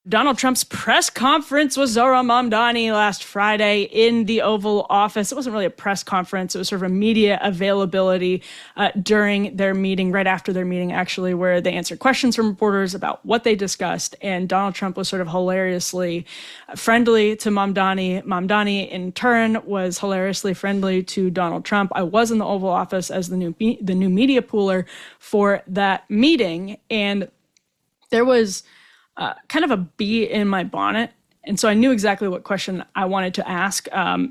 Donald Trump's press conference with Zohran Mamdani last Friday in the Oval Office. It wasn't really a press conference. It was sort of a media availability during their meeting, right after their meeting, actually, where they answered questions from reporters about what they discussed. And Donald Trump was sort of hilariously friendly to Mamdani. Mamdani, in turn, was hilariously friendly to Donald Trump. I was in the Oval Office as the new media pooler for that meeting, and there was kind of a bee in my bonnet. And so I knew exactly what question I wanted to ask.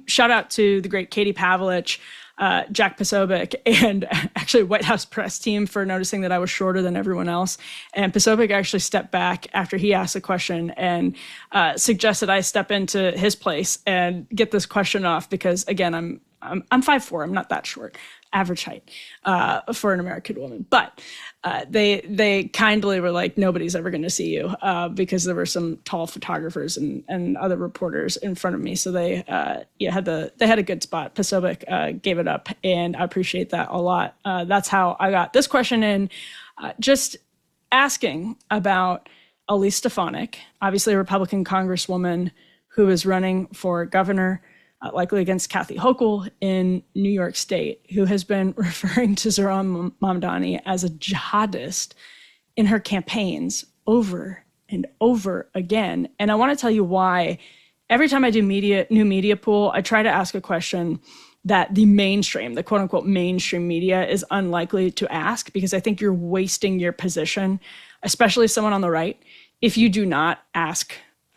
Shout out to the great Katie Pavlich, Jack Posobiec, and actually White House press team for noticing that I was shorter than everyone else. And Posobiec actually stepped back after he asked the question and suggested I step into his place and get this question off because, again, I'm 5'4". I'm not that short, average height for an American woman. But they kindly were like, nobody's ever going to see you because there were some tall photographers and other reporters in front of me. So they had a good spot. Posobiec gave it up, and I appreciate that a lot. That's how I got this question in, just asking about Elise Stefanik, obviously a Republican congresswoman who is running for governor, likely against Kathy Hochul in New York State, who has been referring to Zohran Mamdani as a jihadist in her campaigns over and over again. And I want to tell you why. Every time I do new media pool, I try to ask a question that the mainstream, the quote unquote mainstream media is unlikely to ask, because I think you're wasting your position, especially someone on the right, if you do not ask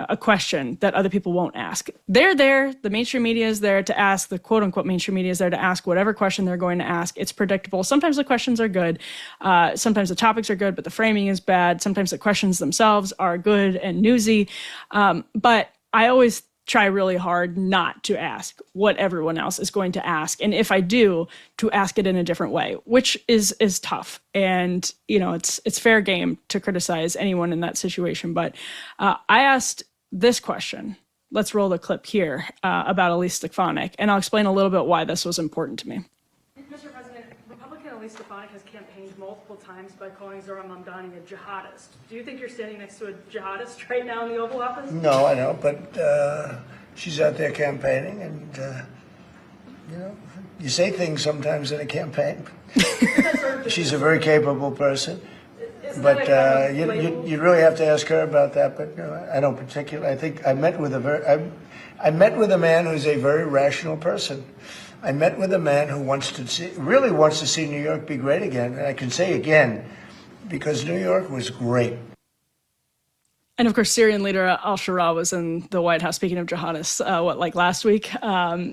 a question that other people won't ask. They're there, the mainstream media is there to ask, the quote unquote mainstream media is there to ask whatever question they're going to ask. It's predictable. Sometimes the questions are good. Sometimes the topics are good, but the framing is bad. Sometimes the questions themselves are good and newsy. But I always try really hard not to ask what everyone else is going to ask. And if I do, to ask it in a different way, which is tough. And, it's fair game to criticize anyone in that situation. But I asked this question. Let's roll the clip here about Elise Stefanik, and I'll explain a little bit why this was important to me. Mr. President, Republican Elise Stefanik has campaigned multiple times by calling Zohran Mamdani a jihadist. Do you think you're standing next to a jihadist right now in the Oval Office? No, I don't, but she's out there campaigning, and, you say things sometimes in a campaign. She's a very capable person. But you really have to ask her about that. But I don't particularly. I think I met with a man who's a very rational person. I met with a man who really wants to see New York be great again. And I can say again, because New York was great. And of course, Syrian leader al-Shura was in the White House, speaking of jihadists, last week?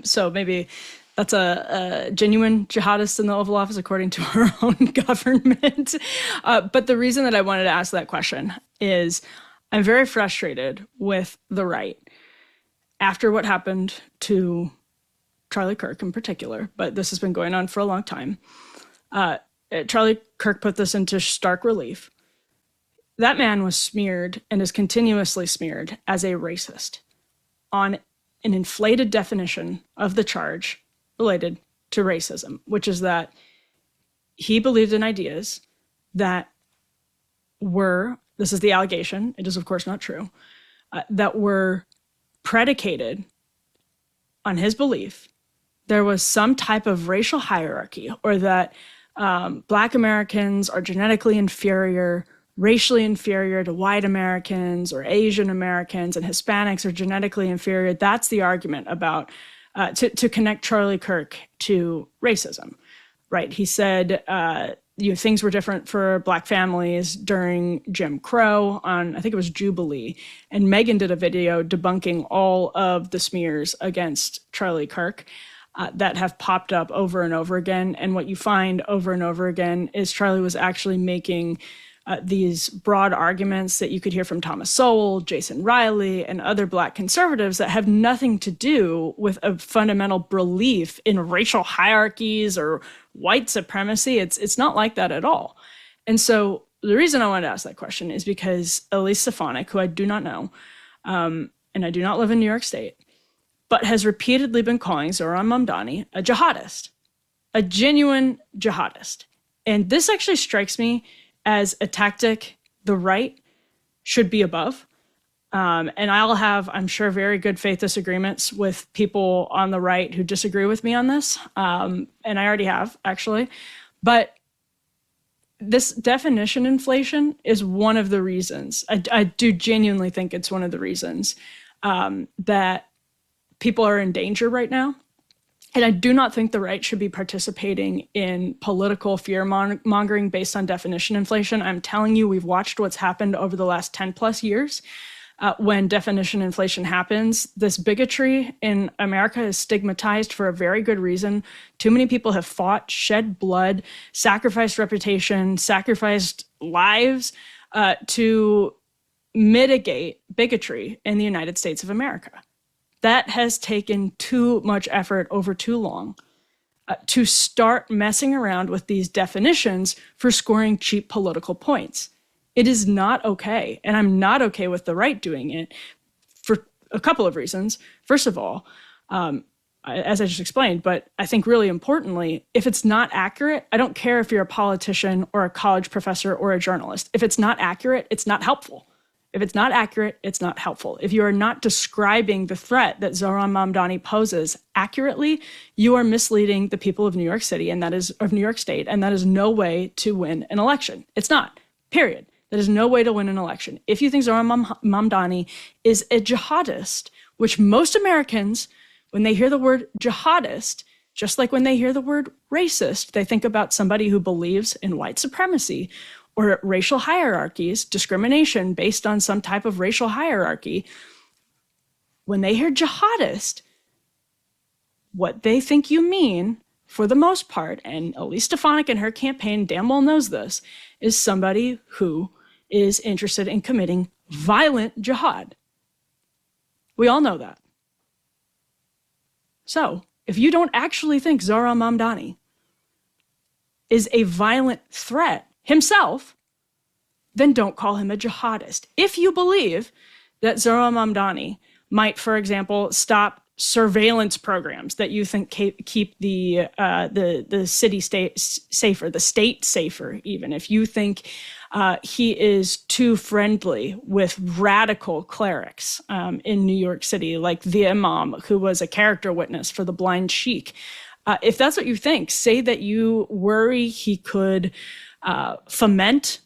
So maybe that's a genuine jihadist in the Oval Office, according to our own government. But the reason that I wanted to ask that question is I'm very frustrated with the right after what happened to Charlie Kirk in particular, but this has been going on for a long time. Charlie Kirk put this into stark relief. That man was smeared and is continuously smeared as a racist on an inflated definition of the charge related to racism, which is that he believed in ideas that were, this is the allegation, it is of course not true, that were predicated on his belief there was some type of racial hierarchy, or that Black Americans are genetically inferior, racially inferior to white Americans or Asian Americans, and Hispanics are genetically inferior. That's the argument about to connect Charlie Kirk to racism, right? He said things were different for Black families during Jim Crow on, I think it was Jubilee, and Megan did a video debunking all of the smears against Charlie Kirk that have popped up over and over again. And what you find over and over again is Charlie was actually making these broad arguments that you could hear from Thomas Sowell, Jason Riley, and other Black conservatives that have nothing to do with a fundamental belief in racial hierarchies or white supremacy. It's not like that at all. And so the reason I wanted to ask that question is because Elise Stefanik, who I do not know, and I do not live in New York State, but has repeatedly been calling Zohran Mamdani a jihadist, a genuine jihadist. And this actually strikes me as a tactic the right should be above. And I'll have, I'm sure, very good faith disagreements with people on the right who disagree with me on this. And I already have, actually. But this definition inflation is one of the reasons. I do genuinely think it's one of the reasons that people are in danger right now. And I do not think the right should be participating in political fear mongering based on definition inflation. I'm telling you, we've watched what's happened over the last 10 plus years. When definition inflation happens, this bigotry in America is stigmatized for a very good reason. Too many people have fought, shed blood, sacrificed reputation, sacrificed lives to mitigate bigotry in the United States of America. That has taken too much effort over too long to start messing around with these definitions for scoring cheap political points. It is not okay, and I'm not okay with the right doing it for a couple of reasons. First of all, as I just explained, but I think really importantly, if it's not accurate, I don't care if you're a politician or a college professor or a journalist. If it's not accurate, it's not helpful. If it's not accurate, it's not helpful. If you are not describing the threat that Zohran Mamdani poses accurately, you are misleading the people of New York City, and that is of New York State, and that is no way to win an election. It's not, period. That is no way to win an election. If you think Zohran Mamdani is a jihadist, which most Americans, when they hear the word jihadist, just like when they hear the word racist, they think about somebody who believes in white supremacy or racial hierarchies, discrimination based on some type of racial hierarchy. When they hear jihadist, what they think you mean, for the most part, and Elise Stefanik and her campaign damn well knows this, is somebody who is interested in committing violent jihad. We all know that. So, if you don't actually think Zohran Mamdani is a violent threat himself, then don't call him a jihadist. If you believe that Zohran Mamdani might, for example, stop surveillance programs that you think keep the city-state safer, the state safer even, if you think he is too friendly with radical clerics in New York City, like the imam who was a character witness for the blind sheik, if that's what you think, say that you worry he could foment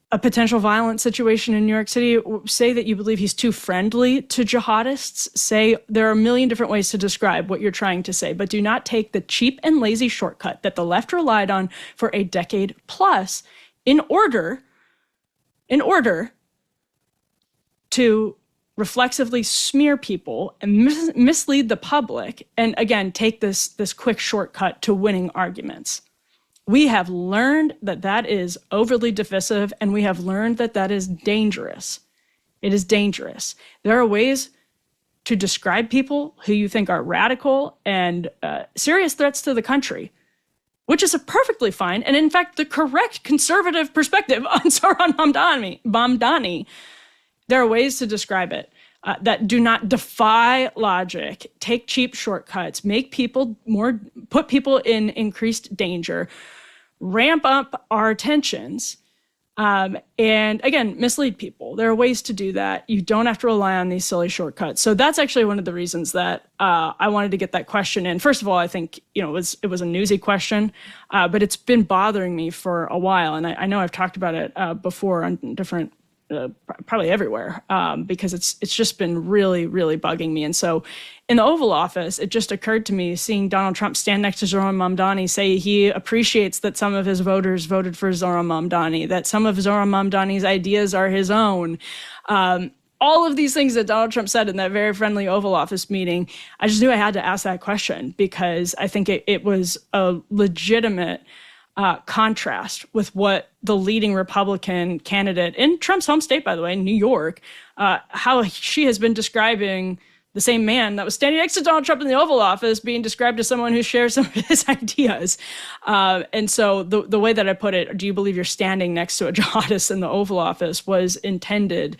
a potential violent situation in New York City, say that you believe he's too friendly to jihadists, say there are a million different ways to describe what you're trying to say, but do not take the cheap and lazy shortcut that the left relied on for a decade plus in order to reflexively smear people and mislead the public, and again, take this quick shortcut to winning arguments. We have learned that that is overly divisive, and we have learned that that is dangerous. It is dangerous. There are ways to describe people who you think are radical and serious threats to the country, which is a perfectly fine and, in fact, the correct conservative perspective on Zohran Mamdani. There are ways to describe it that do not defy logic, take cheap shortcuts, make people put people in increased danger, ramp up our tensions, and again, mislead people. There are ways to do that. You don't have to rely on these silly shortcuts. So that's actually one of the reasons that I wanted to get that question in. First of all, I think it was a newsy question, but it's been bothering me for a while, and I know I've talked about it before on different. Probably everywhere, because it's just been really, really bugging me. And so in the Oval Office, it just occurred to me, seeing Donald Trump stand next to Zohran Mamdani, say he appreciates that some of his voters voted for Zohran Mamdani, that some of Zohran Mamdani's ideas are his own. All of these things that Donald Trump said in that very friendly Oval Office meeting, I just knew I had to ask that question, because I think it was a legitimate contrast with what the leading Republican candidate in Trump's home state, by the way, New York, how she has been describing the same man that was standing next to Donald Trump in the Oval Office being described as someone who shares some of his ideas. And so the way that I put it, do you believe you're standing next to a jihadist in the Oval Office, was intended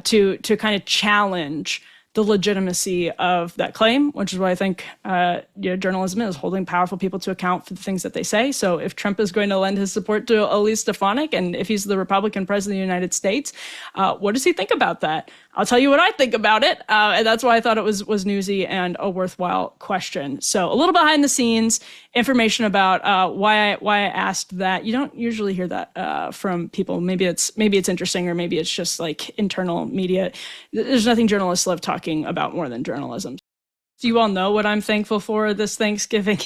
to kind of challenge the legitimacy of that claim, which is why I think journalism is holding powerful people to account for the things that they say. So if Trump is going to lend his support to Elise Stefanik, and if he's the Republican president of the United States, what does he think about that? I'll tell you what I think about it, and that's why I thought it was newsy and a worthwhile question. So a little behind the scenes information about why I asked that. You don't usually hear that from people. Maybe it's interesting, or maybe it's just like internal media. There's nothing journalists love talking about more than journalism. Do you all know what I'm thankful for this Thanksgiving?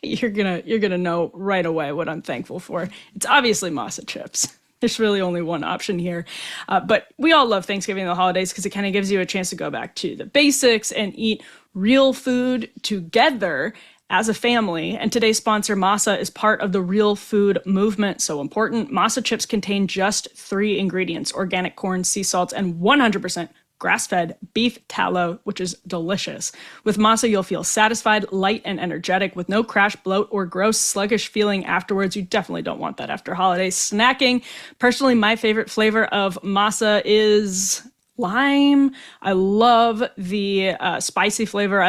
You're gonna know right away what I'm thankful for. It's obviously masa chips. There's really only one option here. But we all love Thanksgiving and the holidays because it kind of gives you a chance to go back to the basics and eat real food together as a family. And today's sponsor, Masa, is part of the real food movement. So important. Masa chips contain just 3 ingredients: organic corn, sea salts, and 100% grass-fed beef tallow, which is delicious. With Masa, you'll feel satisfied, light, and energetic with no crash, bloat, or gross, sluggish feeling afterwards. You definitely don't want that after holiday snacking. Personally, my favorite flavor of Masa is lime. I love the spicy flavor.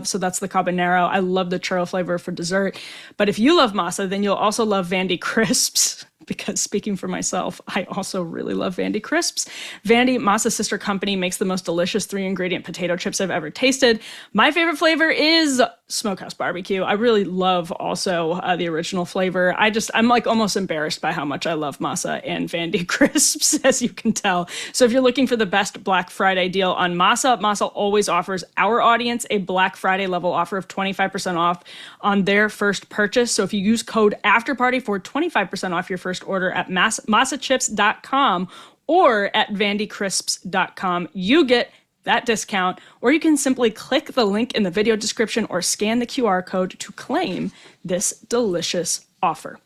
So that's the habanero. I love the churro flavor for dessert. But if you love Masa, then you'll also love Vandy Crisps. Because speaking for myself, I also really love Vandy Crisps. Vandy, Masa's sister company, makes the most delicious 3-ingredient potato chips I've ever tasted. My favorite flavor is smokehouse barbecue. I really love also the original flavor. I'm like almost embarrassed by how much I love Masa and Vandy Crisps, as you can tell. So if you're looking for the best Black Friday deal on Masa, Masa always offers our audience a Black Friday level offer of 25% off on their first purchase. So if you use code AFTERPARTY for 25% off your first order at masachips.com or at vandycrisps.com, you get that discount, or you can simply click the link in the video description or scan the QR code to claim this delicious offer.